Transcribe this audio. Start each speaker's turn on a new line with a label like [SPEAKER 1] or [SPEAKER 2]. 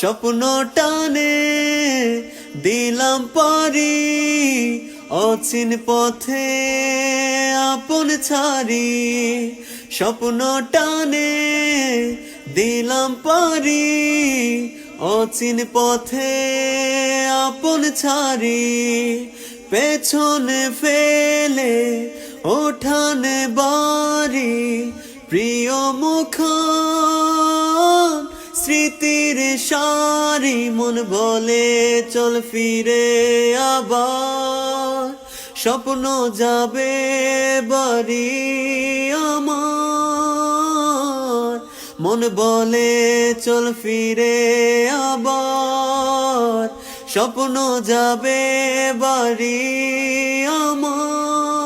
[SPEAKER 1] স্বপ্ন টানে দিলাম পারি, অচিন পথে আপন ছাড়ি। স্বপ্ন টানে দিলাম পারি, অচিন পথে আপন ছাড়ি। পেছনে ফেলে ওঠানে বাড়ি, প্রিয় মুখ স্মৃতির সারি। মন বলে চল ফিরে আবার, স্বপ্ন যাবে বাড়ি আমার। মন বলে চল ফিরে আবার, স্বপ্ন যাবে বাড়ি আমার।